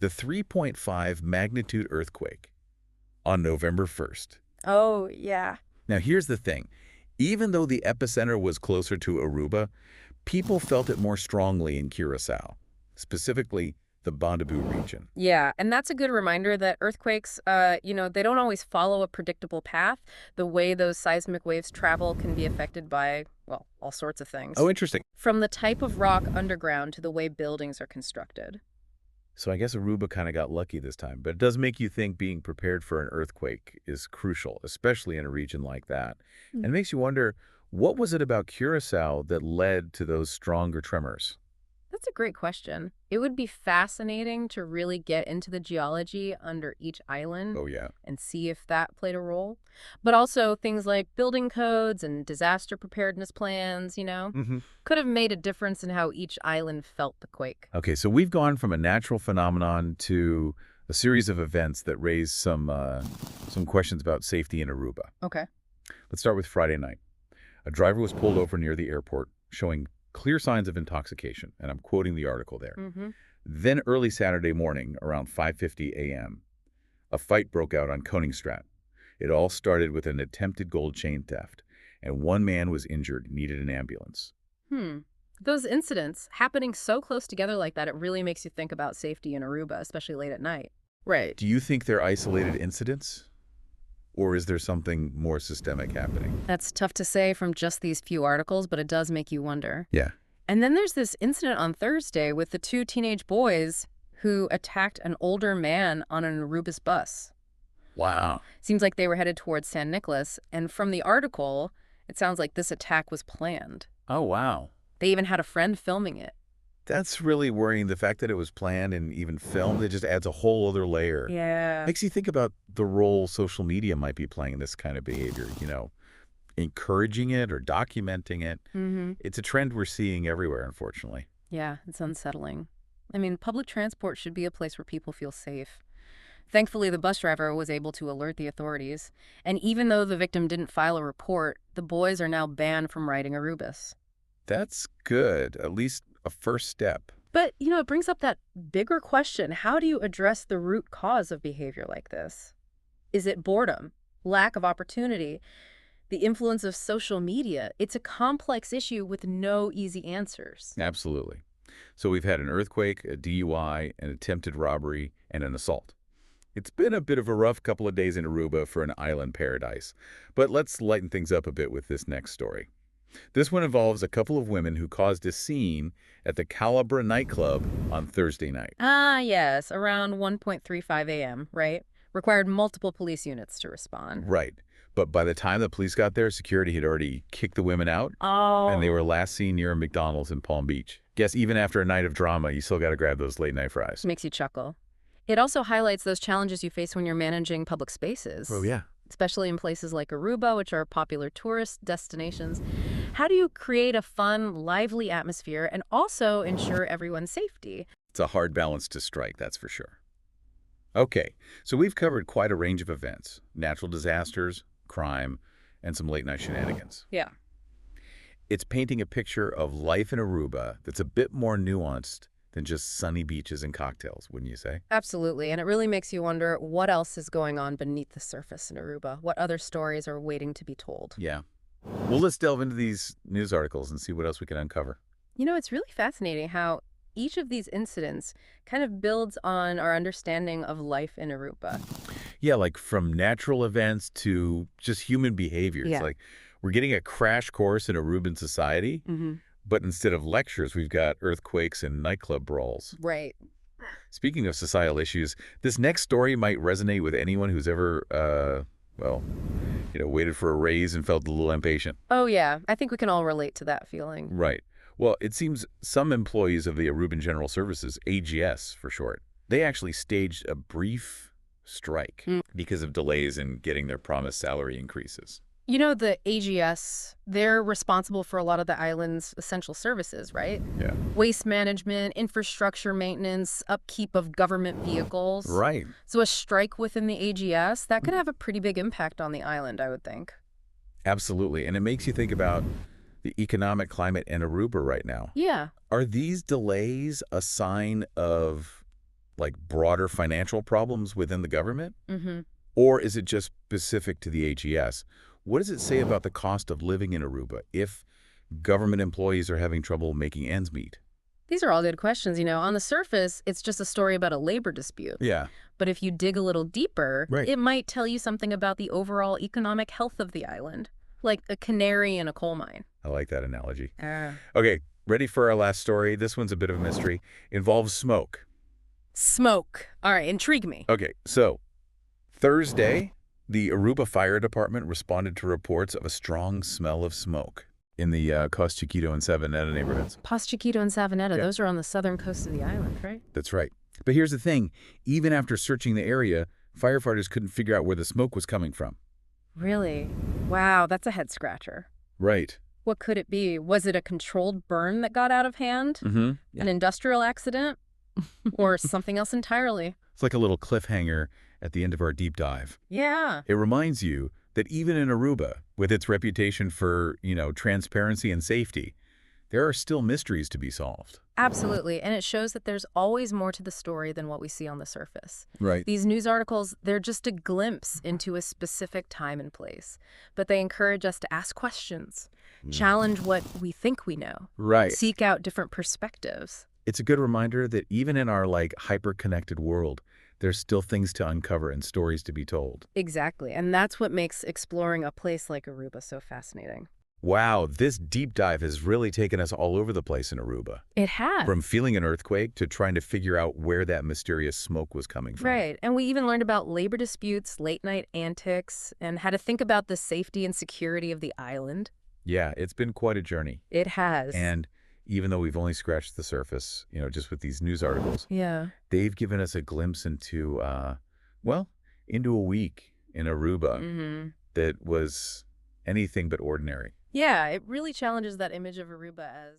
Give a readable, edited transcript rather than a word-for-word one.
The 3.5 magnitude earthquake on November 1st. Oh, yeah. Now, here's the thing. Even though the epicenter was closer to Aruba, people felt it more strongly in Curacao, specifically the Bondaboo region. Yeah, and that's a good reminder that earthquakes, they don't always follow a predictable path. The way those seismic waves travel can be affected by, well, all sorts of things. Oh, interesting. From the type of rock underground to the way buildings are constructed. So I guess Aruba kind of got lucky this time, but it does make you think being prepared for an earthquake is crucial, especially in a region like that. Mm. And it makes you wonder, what was it about Curacao that led to those stronger tremors? That's a great question. It would be fascinating to really get into the geology under each island Oh, yeah. and see if that played a role. But also things like building codes and disaster preparedness plans, Hmm. could have made a difference in how each island felt the quake. Okay, so we've gone from a natural phenomenon to a series of events that raise some questions about safety in Aruba. Okay. Let's start with Friday night. A driver was pulled over near the airport, showing clear signs of intoxication, and I'm quoting the article there. Mm-hmm. Then early Saturday morning, around 5:50 a.m., a fight broke out on Koningsstraat. It all started with an attempted gold chain theft, and one man was injured, needed an ambulance. Those incidents happening so close together like that, it really makes you think about safety in Aruba, especially late at night. Right. Do you think they're isolated incidents, or is there something more systemic happening? That's tough to say from just these few articles, but it does make you wonder. Yeah. And then there's this incident on Thursday with the two teenage boys who attacked an older man on an Aruba's bus. Wow. Seems like they were headed towards San Nicolas, and from the article, it sounds like this attack was planned. Oh, wow. They even had a friend filming it. That's really worrying. The fact that it was planned and even filmed, it just adds a whole other layer. Yeah. Makes you think about the role social media might be playing in this kind of behavior, encouraging it or documenting it. Mm-hmm. It's a trend we're seeing everywhere, unfortunately. Yeah, it's unsettling. I mean, public transport should be a place where people feel safe. Thankfully, the bus driver was able to alert the authorities. And even though the victim didn't file a report, the boys are now banned from riding Arubas. That's good, at least a first step. But, it brings up that bigger question. How do you address the root cause of behavior like this? Is it boredom, lack of opportunity, the influence of social media? It's a complex issue with no easy answers. Absolutely. So we've had an earthquake, a DUI, an attempted robbery, and an assault. It's been a bit of a rough couple of days in Aruba for an island paradise. But let's lighten things up a bit with this next story. This one involves a couple of women who caused a scene at the Calabra nightclub on Thursday night. Ah, yes, around 1:35 a.m., right? Required multiple police units to respond. Right. But by the time the police got there, security had already kicked the women out, Oh. and they were last seen near a McDonald's in Palm Beach. Guess even after a night of drama, you still got to grab those late-night fries. Makes you chuckle. It also highlights those challenges you face when you're managing public spaces. Oh, yeah. Especially in places like Aruba, which are popular tourist destinations. How do you create a fun, lively atmosphere and also ensure everyone's safety? It's a hard balance to strike, that's for sure. Okay, so we've covered quite a range of events: natural disasters, crime, and some late-night shenanigans. Yeah. It's painting a picture of life in Aruba that's a bit more nuanced than just sunny beaches and cocktails, wouldn't you say? Absolutely. And it really makes you wonder what else is going on beneath the surface in Aruba. What other stories are waiting to be told? Yeah. Well, let's delve into these news articles and see what else we can uncover. It's really fascinating how each of these incidents kind of builds on our understanding of life in Aruba. Yeah, like from natural events to just human behaviors. Yeah. Like we're getting a crash course in Aruban society, Mm-hmm. but instead of lectures, we've got earthquakes and nightclub brawls. Right. Speaking of societal issues, this next story might resonate with anyone who's ever, waited for a raise and felt a little impatient. Oh, yeah. I think we can all relate to that feeling. Right. Well, it seems some employees of the Aruban General Services, AGS for short, they actually staged a brief strike because of delays in getting their promised salary increases. The AGS, they're responsible for a lot of the island's essential services, right? Yeah. Waste management, infrastructure maintenance, upkeep of government vehicles. Right. So a strike within the AGS, that could have a pretty big impact on the island, I would think. Absolutely. And it makes you think about the economic climate in Aruba right now. Yeah. Are these delays a sign of like broader financial problems within the government? Mm-hmm. Or is it just specific to the AGS? What does it say about the cost of living in Aruba if government employees are having trouble making ends meet? These are all good questions. On the surface, it's just a story about a labor dispute. Yeah, But if you dig a little deeper, right. it might tell you something about the overall economic health of the island, like a canary in a coal mine. I like that analogy. Ah. Okay, ready for our last story? This one's a bit of a mystery. Involves smoke. Smoke. All right, intrigue me. Okay, so Thursday, the Aruba Fire Department responded to reports of a strong smell of smoke in the Costa Chiquito and Savanetta neighborhoods. Paz Chiquito and Savanetta, Yeah. those are on the southern coast of the island, right? That's right. But here's the thing. Even after searching the area, firefighters couldn't figure out where the smoke was coming from. Really? Wow, that's a head scratcher. Right. What could it be? Was it a controlled burn that got out of hand? Mm-hmm. An industrial accident? Or something else entirely? It's like a little cliffhanger at the end of our deep dive. Yeah. It reminds you that even in Aruba, with its reputation for, transparency and safety, there are still mysteries to be solved. Absolutely. And it shows that there's always more to the story than what we see on the surface. Right. These news articles, they're just a glimpse into a specific time and place, but they encourage us to ask questions, challenge what we think we know, Right. seek out different perspectives. It's a good reminder that even in our hyper-connected world, there's still things to uncover and stories to be told. Exactly. And that's what makes exploring a place like Aruba so fascinating. Wow, this deep dive has really taken us all over the place in Aruba. It has. From feeling an earthquake to trying to figure out where that mysterious smoke was coming from. Right. And we even learned about labor disputes, late night antics, and how to think about the safety and security of the island. Yeah, it's been quite a journey. It has. And even though we've only scratched the surface, just with these news articles, yeah. they've given us a glimpse into, into a week in Aruba Mm-hmm. that was anything but ordinary. Yeah, it really challenges that image of Aruba as